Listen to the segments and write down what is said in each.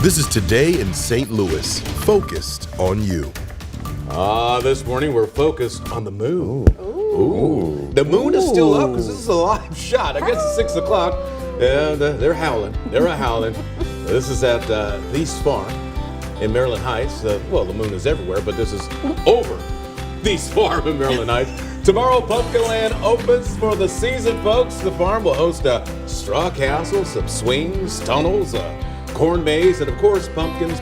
This is Today in St. Louis, focused on you. This morning we're focused on the moon. Ooh. The moon is still up because this is a live shot. I guess it's 6 o'clock. And they're howling. They're howling. This is at Thies Farm in Maryland Heights. Well, the moon is everywhere, but this is over Thies Farm in Maryland Heights. Tomorrow, Pumpkinland opens for the season, folks. The farm will host a straw castle, some swings, tunnels, corn maze, and of course, pumpkins,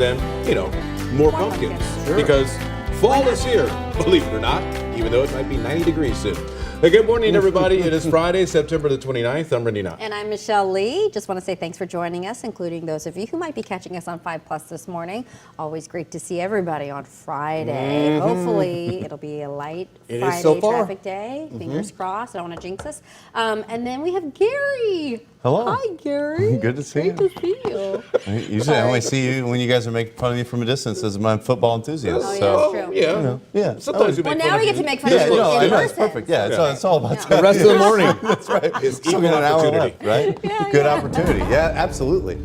and, more pumpkins. Sure. Because fall is here, believe it or not, even though it might be 90 degrees soon. Good morning, everybody. It is Friday, September the 29th. I'm Randy Knott. And I'm Michelle Lee. Just want to say thanks for joining us, including those of you who might be catching us on 5 Plus this morning. Always great to see everybody on Friday. Hopefully, it'll be a light Friday traffic day. Fingers crossed. I don't want to jinx us. And then we have Gary. Hello. Hi, Gary. Good to see you. Great to see you. Usually I only see you when you guys are making fun of me from a distance as my football enthusiast. Oh, yeah, so, that's true. Yeah. Sometimes you make Well, now fun we of get to me. make fun of you in It's person. perfect. Yeah, it's all about Yeah. the rest of the morning. That's right. It's Still equal got an hour opportunity. left, right? Good opportunity. Yeah, absolutely.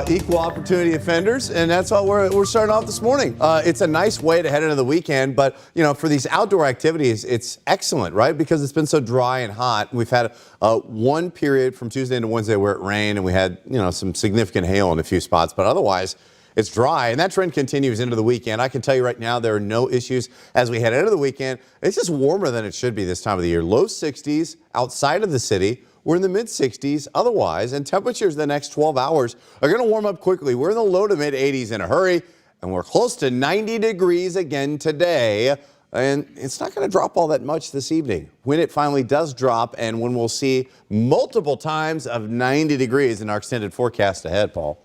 Equal opportunity offenders, and that's all we're starting off this morning. It's a nice way to head into the weekend, but for these outdoor activities, it's excellent, right? Because it's been so dry and hot. We've had one period from Tuesday into Wednesday where it rained, and we had some significant hail in a few spots, but otherwise it's dry, and that trend continues into the weekend. I can tell you right now there are no issues as we head into the weekend. It's just warmer than it should be this time of the year. Low 60s outside of the city. We're in the mid-60s otherwise, and temperatures the next 12 hours are going to warm up quickly. We're in the low to mid-80s in a hurry, and we're close to 90 degrees again today. And it's not going to drop all that much this evening. When it finally does drop, and when we'll see multiple times of 90 degrees in our extended forecast ahead, Paul.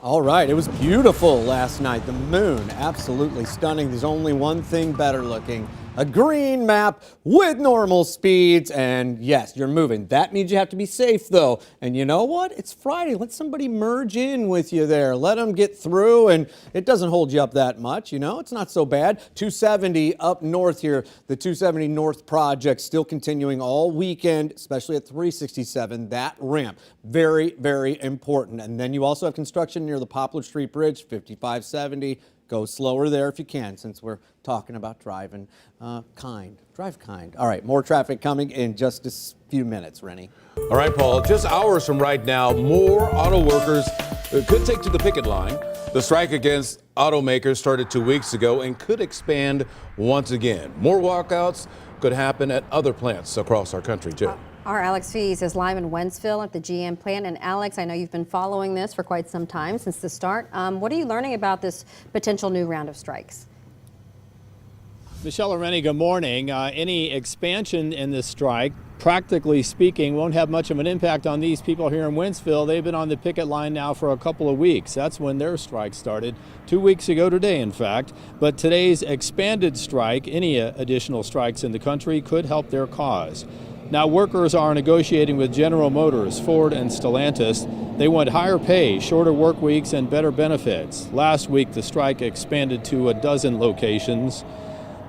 All right, it was beautiful last night. The moon, absolutely stunning. There's only one thing better looking. A green map with normal speeds, and yes, you're moving. That means you have to be safe, though. And you know what? It's Friday. Let somebody merge in with you there. Let them get through, and it doesn't hold you up that much, It's not so bad. 270 up north here. The 270 North project still continuing all weekend, especially at 367. That ramp, very, very important. And then you also have construction near the Poplar Street Bridge, 5570. Go slower there if you can, since we're talking about driving kind. Drive kind. All right, more traffic coming in just a few minutes, Rennie. All right, Paul, just hours from right now, more auto workers could take to the picket line. The strike against automakers started 2 weeks ago and could expand once again. More walkouts could happen at other plants across our country, too. Our Alex Fees is live in Wentzville at the GM plant. And Alex, I know you've been following this for quite some time, since the start. What are you learning about this potential new round of strikes? Michelle and Rennie, good morning. Any expansion in this strike, practically speaking, won't have much of an impact on these people here in Wentzville. They've been on the picket line now for a couple of weeks. That's when their strike started, 2 weeks ago today, in fact. But today's expanded strike, any additional strikes in the country, could help their cause. Now, workers are negotiating with General Motors, Ford, and Stellantis. They want higher pay, shorter work weeks, and better benefits. Last week, the strike expanded to a dozen locations.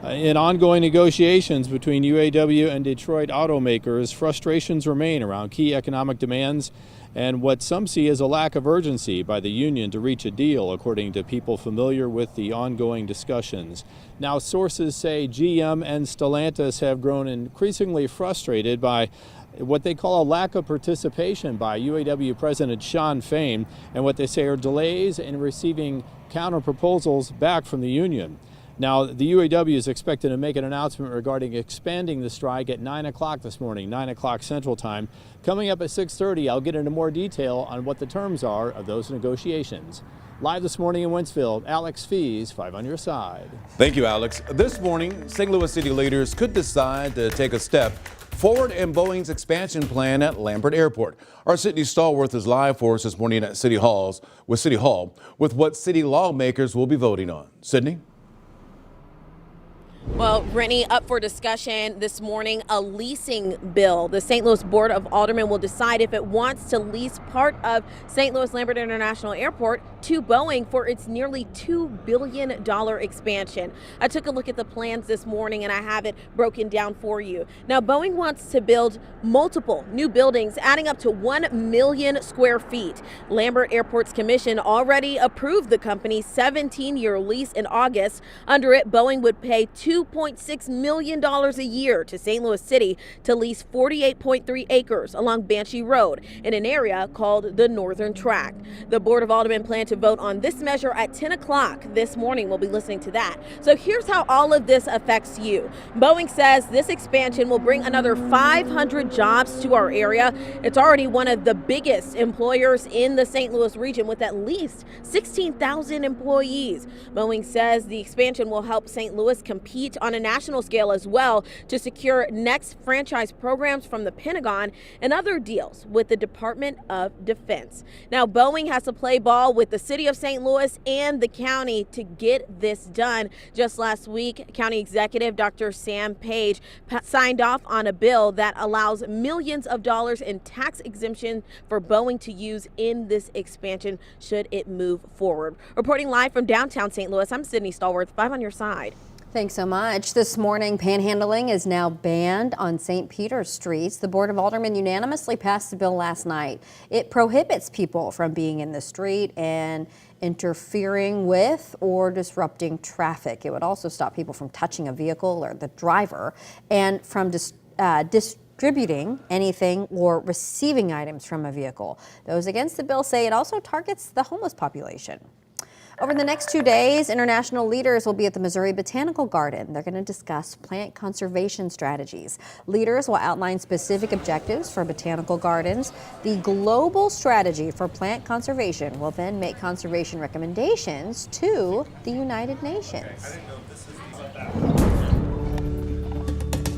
In ongoing negotiations between UAW and Detroit automakers, frustrations remain around key economic demands and what some see as a lack of urgency by the union to reach a deal, according to people familiar with the ongoing discussions. Now, sources say GM and Stellantis have grown increasingly frustrated by what they call a lack of participation by UAW President Shawn Fain and what they say are delays in receiving counter proposals back from the union. Now, the UAW is expected to make an announcement regarding expanding the strike at 9 o'clock this morning, 9 o'clock Central Time. Coming up at 6:30, I'll get into more detail on what the terms are of those negotiations. Live this morning in Wentzville, Alex Fees, 5 on your side. Thank you, Alex. This morning, St. Louis city leaders could decide to take a step forward in Boeing's expansion plan at Lambert Airport. Our Sydney Stallworth is live for us this morning at City Hall with what city lawmakers will be voting on. Sydney? Well, Rennie, up for discussion this morning, a leasing bill. The St. Louis Board of Aldermen will decide if it wants to lease part of St. Louis Lambert International Airport to Boeing for its nearly $2 billion expansion. I took a look at the plans this morning and I have it broken down for you. Now, Boeing wants to build multiple new buildings adding up to 1 million square feet. Lambert Airport's commission already approved the company's 17-year lease in August. Under it, Boeing would pay $2.6 million a year to St. Louis City to lease 48.3 acres along Banshee Road in an area called the Northern Track. The Board of Aldermen plan to vote on this measure at 10 o'clock this morning. We'll be listening to that. So here's how all of this affects you. Boeing says this expansion will bring another 500 jobs to our area. It's already one of the biggest employers in the St. Louis region with at least 16,000 employees. Boeing says the expansion will help St. Louis compete on a national scale as well to secure next franchise programs from the Pentagon and other deals with the Department of Defense. Now, Boeing has to play ball with the city of St. Louis and the county to get this done. Just last week, County Executive Dr. Sam Page signed off on a bill that allows millions of dollars in tax exemption for Boeing to use in this expansion should it move forward. Reporting live from downtown St. Louis, I'm Sydney Stallworth, 5 on your side. Thanks so much. This morning, panhandling is now banned on St. Peter's streets. The Board of Aldermen unanimously passed the bill last night. It prohibits people from being in the street and interfering with or disrupting traffic. It would also stop people from touching a vehicle or the driver and from distributing anything or receiving items from a vehicle. Those against the bill say it also targets the homeless population. Over the next 2 days, international leaders will be at the Missouri Botanical Garden. They're going to discuss plant conservation strategies. Leaders will outline specific objectives for botanical gardens. The global strategy for plant conservation will then make conservation recommendations to the United Nations.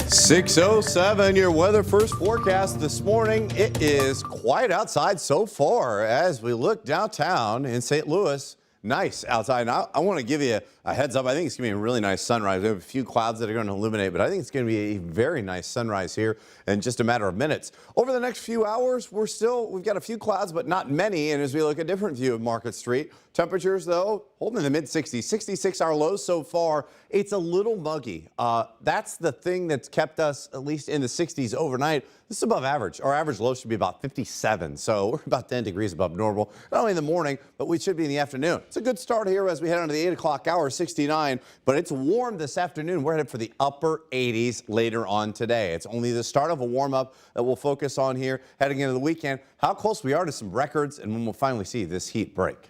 6:07, your weather first forecast this morning. It is quiet outside so far as we look downtown in St. Louis. Nice outside. Now, I want to give you a heads up. I think it's going to be a really nice sunrise. We have a few clouds that are going to illuminate, but I think it's going to be a very nice sunrise here in just a matter of minutes. Over the next few hours, we've got a few clouds, but not many. And as we look at a different view of Market Street, temperatures, though, holding in the mid-60s, 66 our lows so far. It's a little muggy. That's the thing that's kept us at least in the 60s overnight. This is above average. Our average low should be about 57, so we're about 10 degrees above normal, not only in the morning, but we should be in the afternoon. It's a good start here as we head into the 8 o'clock hour, 69, but it's warm this afternoon. We're headed for the upper 80s later on today. It's only the start of a warm-up that we'll focus on here heading into the weekend. How close we are to some records and when we'll finally see this heat break.